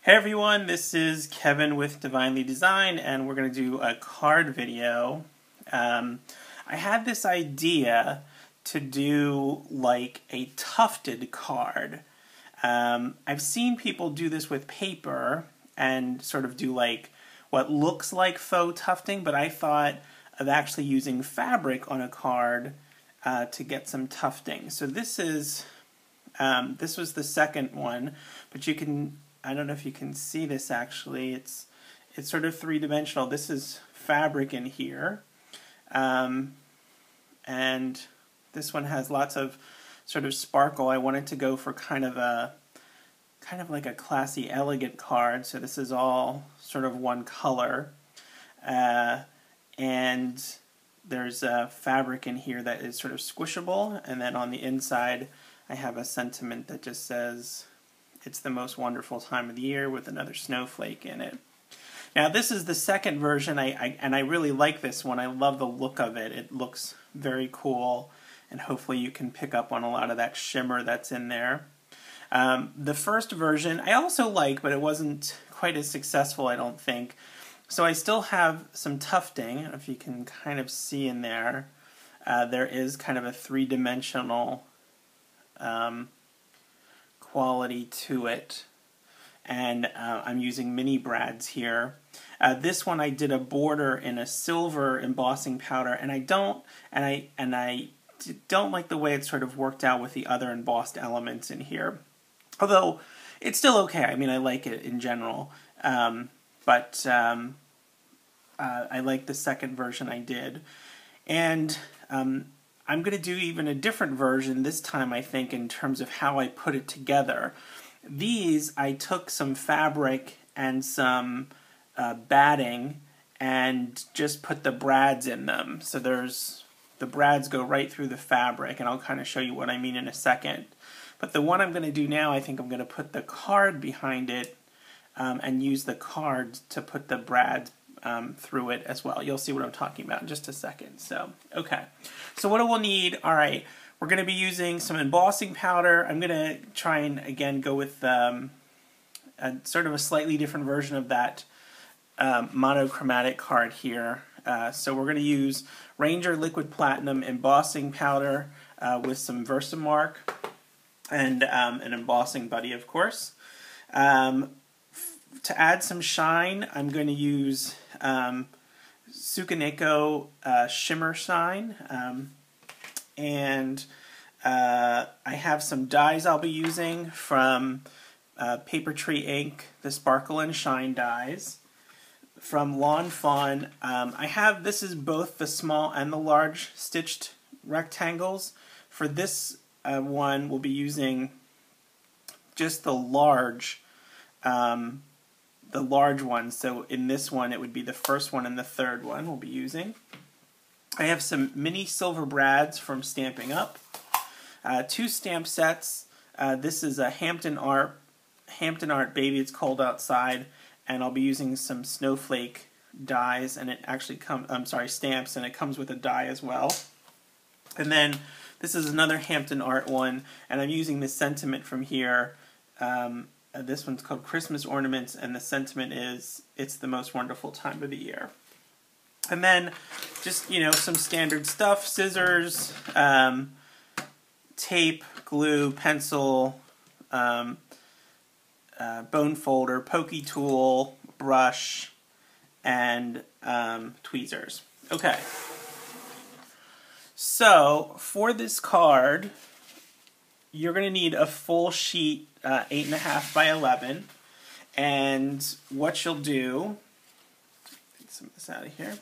Hey everyone, this is Kevin with Divinely Design, and we're going to do a card video. I had this idea to do like a tufted card. I've seen people do this with paper and sort of do like what looks like faux tufting, but I thought of actually using fabric on a card to get some tufting. So this was the second one, but you can, I don't know if you can see this actually. It's sort of three-dimensional. This is fabric in here, and this one has lots of sort of sparkle. I wanted to go for kind of like a classy, elegant card. So this is all sort of one color, and there's fabric in here that is sort of squishable, and then on the inside I have a sentiment that just says, "It's the most wonderful time of the year," with another snowflake in it. Now this is the second version, and I really like this one. I love the look of it. It looks very cool, and hopefully you can pick up on a lot of that shimmer that's in there. The first version I also like, but it wasn't quite as successful, I don't think. So I still have some tufting. I don't know if you can kind of see in there. There is kind of a three-dimensional quality to it, and I'm using mini brads here. This one I did a border in a silver embossing powder, and I don't like the way it sort of worked out with the other embossed elements in here. Although it's still okay. I mean, I like it in general, but I like the second version I did, and I'm going to do even a different version this time, I think, in terms of how I put it together. These, I took some fabric and some batting and just put the brads in them. So the brads go right through the fabric, and I'll kind of show you what I mean in a second. But the one I'm going to do now, I think I'm going to put the card behind it and use the card to put the brads through it as well. You'll see what I'm talking about in just a second. So, okay. So what we'll need, all right, we're going to be using some embossing powder. I'm going to try and, again, go with sort of a slightly different version of that monochromatic card here. So we're going to use Ranger Liquid Platinum embossing powder with some Versamark and an embossing buddy, of course. To add some shine, I'm going to use Tsukineko Shimmer Shine, and I have some dyes I'll be using from Papertrey ink, the Sparkle and Shine dyes. From Fawn, this is both the small and the large stitched rectangles. For this one, we'll be using just the large one. So in this one, it would be the first one and the third one we'll be using. I have some mini silver brads from Stamping Up. 2 stamp sets. This is a Hampton Art Baby It's Cold Outside, and I'll be using some snowflake dies, and it actually stamps, and it comes with a die as well. And then this is another Hampton Art one, and I'm using the sentiment from here. This one's called Christmas Ornaments, and the sentiment is, "It's the most wonderful time of the year." And then just, you know, some standard stuff: scissors, tape, glue, pencil, bone folder, pokey tool, brush, and tweezers. Okay. So for this card, you're going to need a full sheet, 8.5 by 11, and what you'll do, get some of this out of here,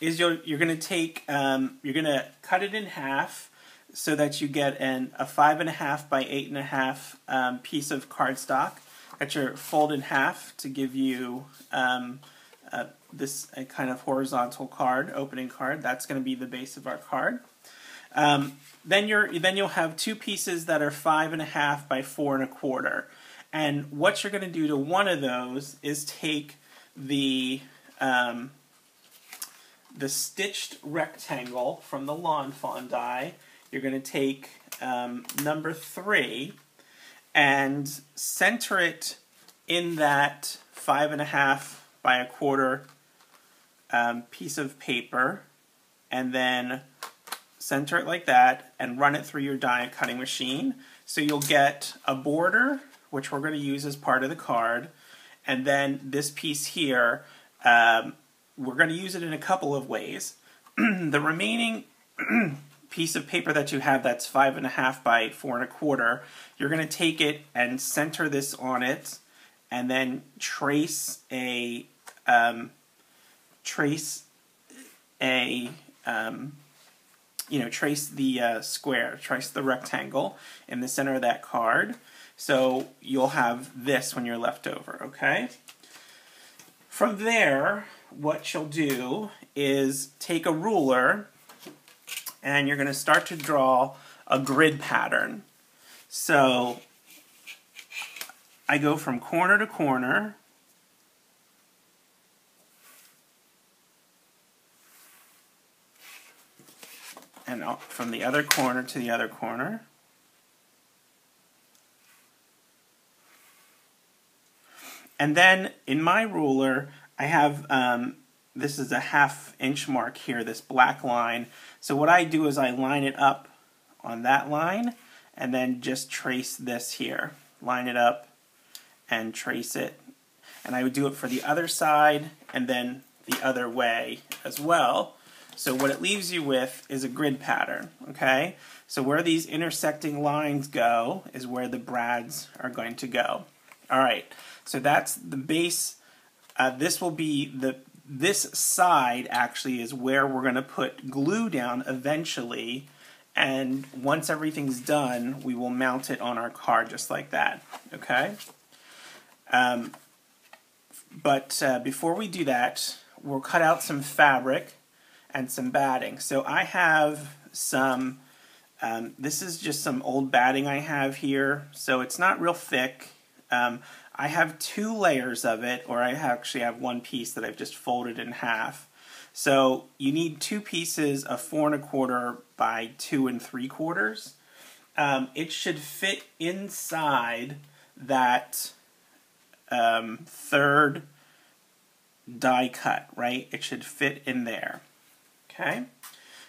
is you're going to take, you're going to cut it in half so that you get a 5.5 by 8.5 piece of cardstock that you're fold in half to give you this kind of horizontal card, opening card. That's going to be the base of our card. Then you'll have two pieces that are 5.5 by 4.25. And what you're going to do to one of those is take the stitched rectangle from the Lawn Fawn die. You're going to take number 3 and center it in that 5.5 by 1/4 piece of paper, and then center it like that and run it through your die cutting machine. So you'll get a border, which we're going to use as part of the card, and then this piece here, we're going to use it in a couple of ways. The remaining piece of paper that you have that's 5.5 by 4.25, you're going to take it and center this on it, and then trace the square, trace the rectangle in the center of that card. So you'll have this when you're left over, okay? From there, what you'll do is take a ruler and you're going to start to draw a grid pattern. So I go from corner to corner, and from the other corner to the other corner. And then in my ruler, I have, this is a 1/2 inch mark here, this black line. So what I do is I line it up on that line, and then just trace this here. Line it up and trace it. And I would do it for the other side, and then the other way as well. So what it leaves you with is a grid pattern, okay? So where these intersecting lines go is where the brads are going to go. All right, so that's the base. This will be this side actually is where we're going to put glue down eventually, and once everything's done, we will mount it on our card just like that, okay? But before we do that, we'll cut out some fabric and some batting. So I have some, this is just some old batting I have here, so it's not real thick. I have 2 layers of it, or I actually have one piece that I've just folded in half. So you need 2 pieces of 4.25 by 2 3/4. It should fit inside that third die cut, right? It should fit in there. Okay,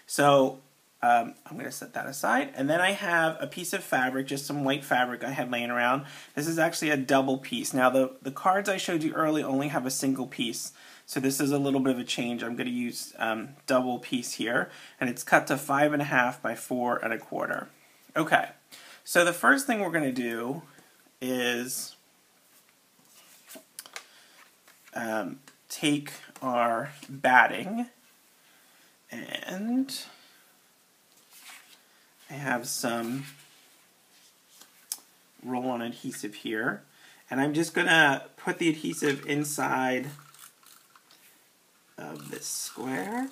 so I'm going to set that aside, and then I have a piece of fabric, just some white fabric I had laying around. This is actually a double piece. Now the cards I showed you earlier only have a single piece, so this is a little bit of a change. I'm going to use double piece here, and it's cut to 5.5 by 4.25. Okay, so the first thing we're going to do is take our batting, and I have some roll-on adhesive here, and I'm just going to put the adhesive inside of this square.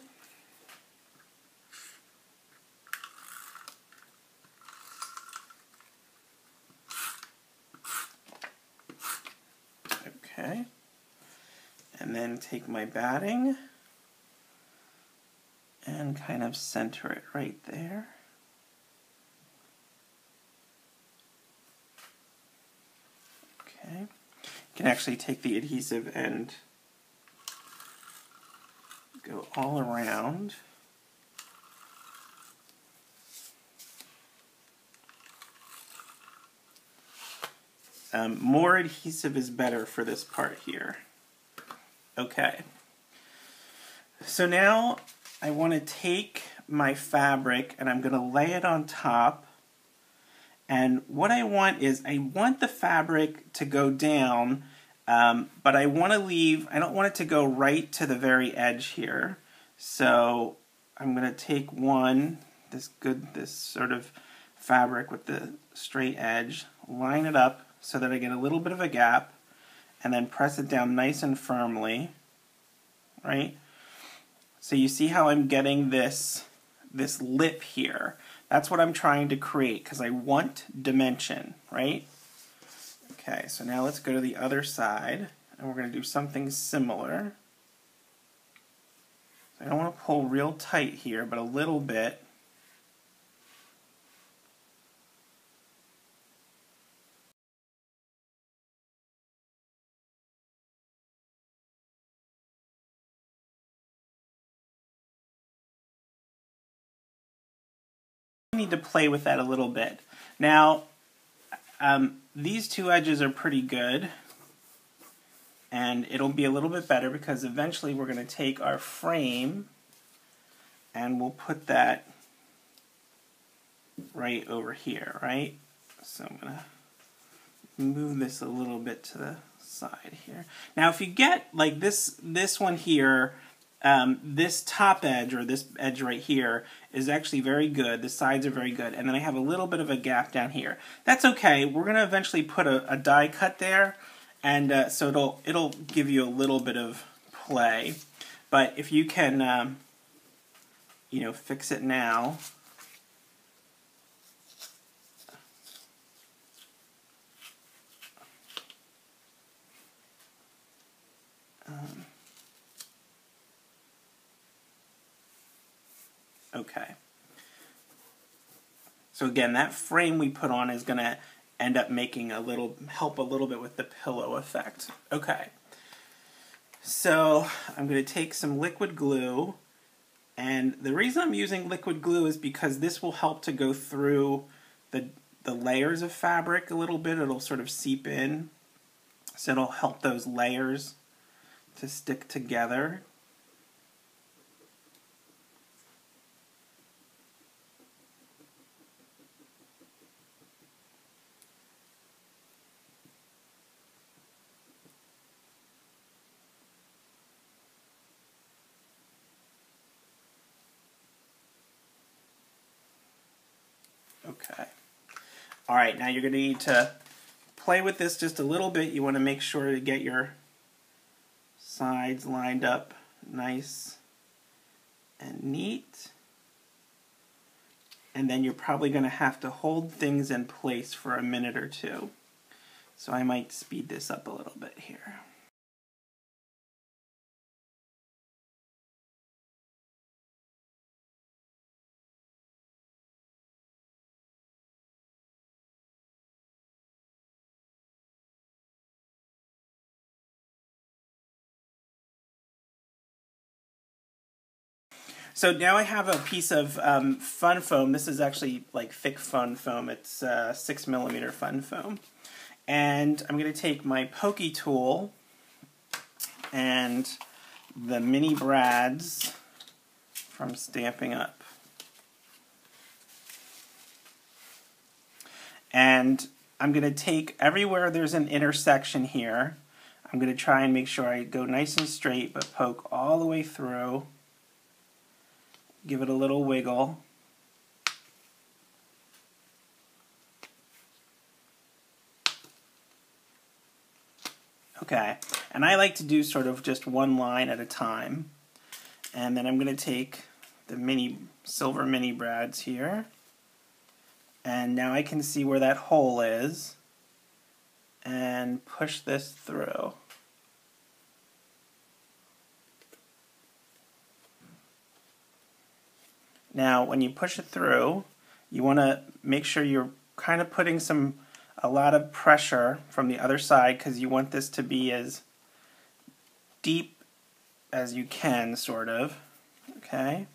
Okay, and then take my batting and kind of center it right there. Okay, you can actually take the adhesive and go all around. More adhesive is better for this part here. Okay, so now I want to take my fabric and I'm going to lay it on top, and what I want is I want the fabric to go down, but I want to leave, I don't want it to go right to the very edge here. So I'm going to take this sort of fabric with the straight edge, line it up so that I get a little bit of a gap, and then press it down nice and firmly. right? So you see how I'm getting this lip here. That's what I'm trying to create because I want dimension, right? Okay, so now let's go to the other side and we're going to do something similar. I don't want to pull real tight here, but a little bit. I need to play with that a little bit. Now, these two edges are pretty good, and it'll be a little bit better because eventually we're going to take our frame and we'll put that right over here, right? So I'm going to move this a little bit to the side here. Now if you get like this one here, this top edge, or this edge right here, is actually very good. The sides are very good. And then I have a little bit of a gap down here. That's okay. We're going to eventually put a die cut there, and so it'll give you a little bit of play. But if you can, you know, fix it now. Okay. So again, that frame we put on is going to end up making help a little bit with the pillow effect. Okay. So I'm going to take some liquid glue, and the reason I'm using liquid glue is because this will help to go through the layers of fabric a little bit. It'll sort of seep in, so it'll help those layers to stick together. Okay. All right, now you're going to need to play with this just a little bit. You want to make sure to get your sides lined up nice and neat. And then you're probably going to have to hold things in place for a minute or two. So I might speed this up a little bit here. So now I have a piece of fun foam. This is actually like thick fun foam. It's 6mm fun foam. And I'm going to take my pokey tool and the mini brads from Stamping Up. And I'm going to take everywhere there's an intersection here. I'm going to try and make sure I go nice and straight, but poke all the way through. Give it a little wiggle. Okay, and I like to do sort of just one line at a time. And then I'm going to take the silver mini brads here. And now I can see where that hole is and push this through. Now, when you push it through, you want to make sure you're kind of putting a lot of pressure from the other side, because you want this to be as deep as you can, sort of. Okay?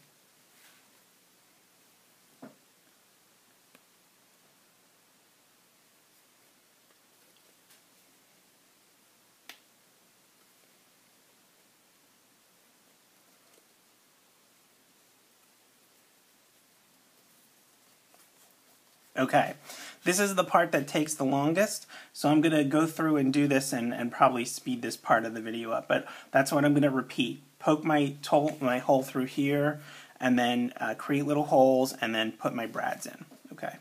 Okay, this is the part that takes the longest, so I'm going to go through and do this and probably speed this part of the video up, but that's what I'm going to repeat. Poke my hole through here, and then create little holes, and then put my brads in. Okay.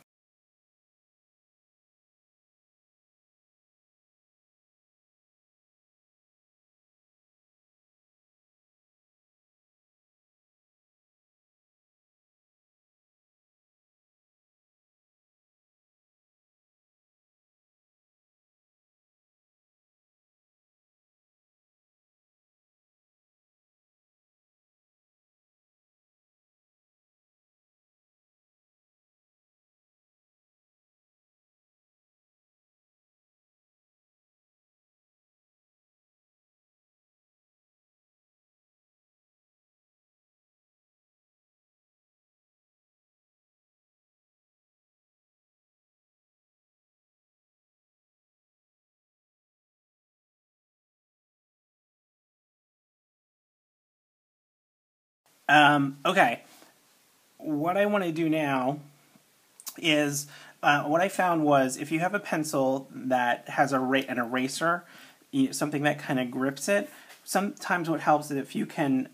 Okay, what I want to do now is, what I found was if you have a pencil that has an eraser, something that kind of grips it, sometimes what helps is if you can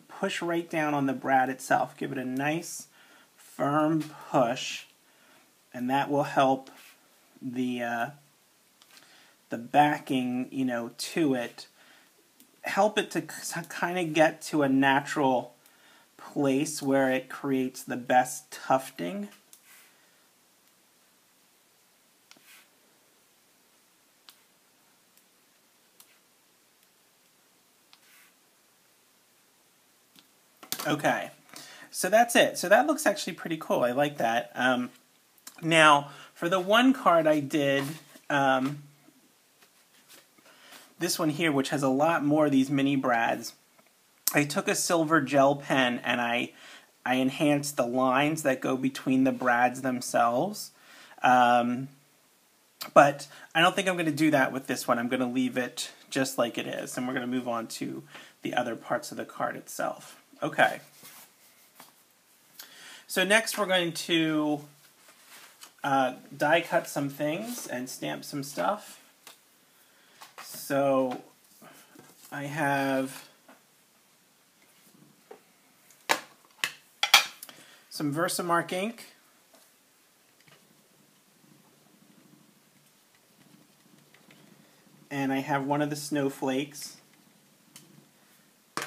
push right down on the brad itself, give it a nice firm push, and that will help the backing, to it, help it to kind of get to a natural place where it creates the best tufting. Okay, so that's it. So that looks actually pretty cool. I like that. Now, for the one card I did, this one here, which has a lot more of these mini brads, I took a silver gel pen and I enhanced the lines that go between the brads themselves. But I don't think I'm going to do that with this one. I'm going to leave it just like it is, and we're going to move on to the other parts of the card itself. Okay. So next we're going to die cut some things and stamp some stuff. So I have some Versamark ink. And I have one of the snowflakes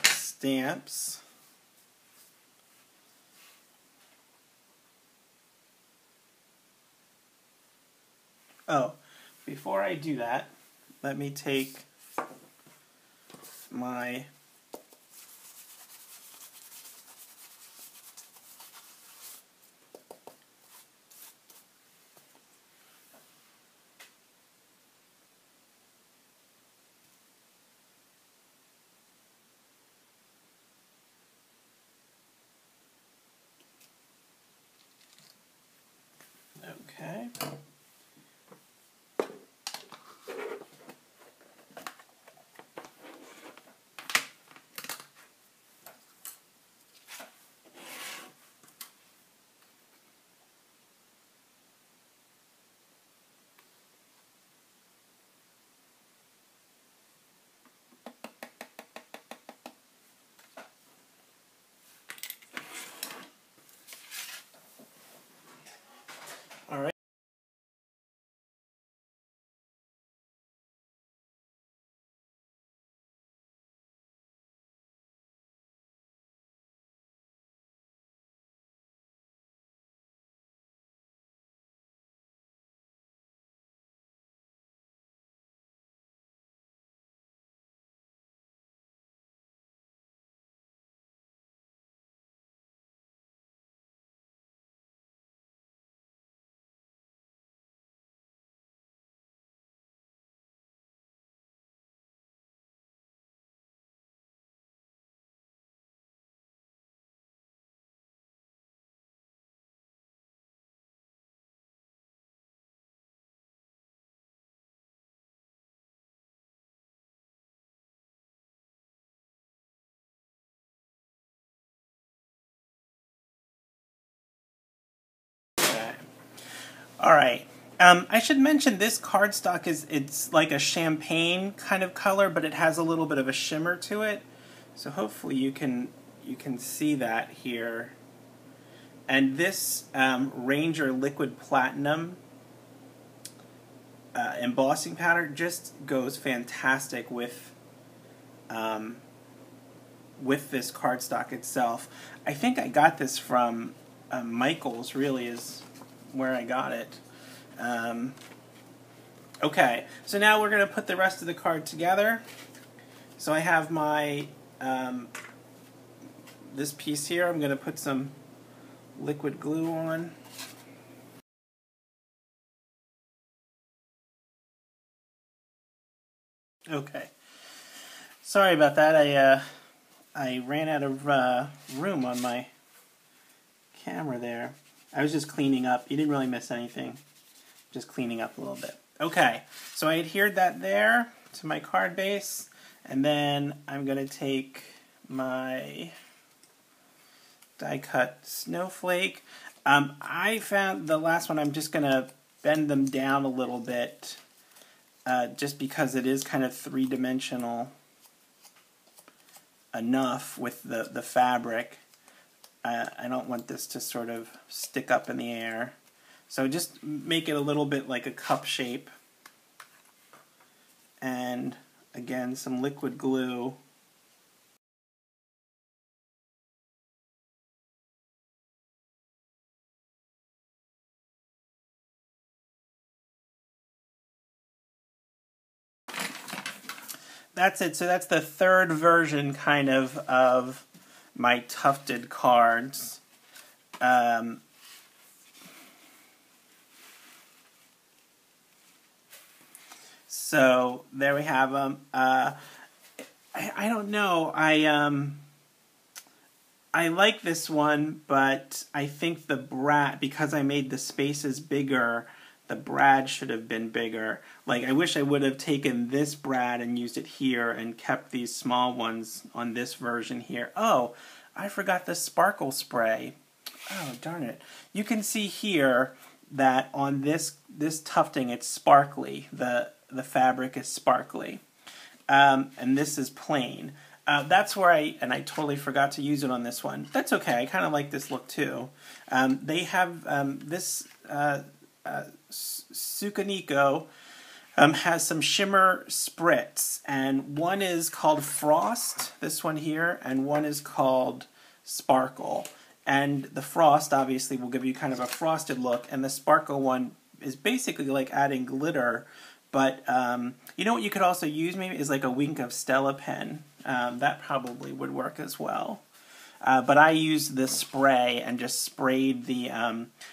stamps. Oh, before I do that, let me take my okay. All right. All right. I should mention this cardstock it's like a champagne kind of color, but it has a little bit of a shimmer to it. So hopefully you can see that here. And this Ranger Liquid Platinum embossing powder just goes fantastic with this cardstock itself. I think I got this from Michael's, really is where I got it. Okay, so now we're going to put the rest of the card together. So I have my this piece here. I'm going to put some liquid glue on. Okay, sorry about that. I ran out of room on my camera there. I was just cleaning up. You didn't really miss anything. Just cleaning up a little bit. Okay, so I adhered that there to my card base, and then I'm going to take my die cut snowflake. I found the last one, I'm just going to bend them down a little bit, just because it is kind of three-dimensional enough with the fabric. I don't want this to sort of stick up in the air. So just make it a little bit like a cup shape. And again, some liquid glue. That's it. So that's the third version kind of my tufted cards. So there we have them. I don't know. I like this one, but I think the brad, because I made the spaces bigger, the brad should have been bigger. Like, I wish I would have taken this brad and used it here and kept these small ones on this version here. Oh, I forgot the sparkle spray. Oh, darn it. You can see here that on this tufting, it's sparkly. The fabric is sparkly. And this is plain. That's where I totally forgot to use it on this one. That's okay. I kind of like this look too. They have this Tsukineko has some shimmer spritz, and one is called Frost, this one here, and one is called Sparkle. And the Frost obviously will give you kind of a frosted look, and the Sparkle one is basically like adding glitter. But you know what you could also use maybe is like a wink of Stella pen. That probably would work as well. But I used the spray and just sprayed the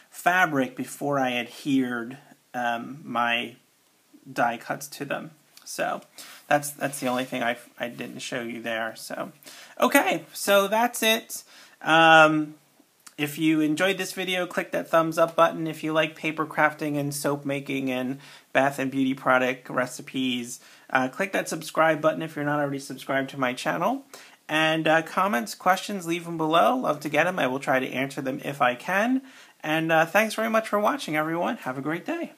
fabric before I adhered my die cuts to them. So that's the only thing I didn't show you there. So okay, so that's it. If you enjoyed this video, click that thumbs up button. If you like paper crafting and soap making and bath and beauty product recipes, click that subscribe button if you're not already subscribed to my channel. And comments, questions, leave them below. Love to get them. I will try to answer them if I can. And thanks very much for watching, everyone. Have a great day.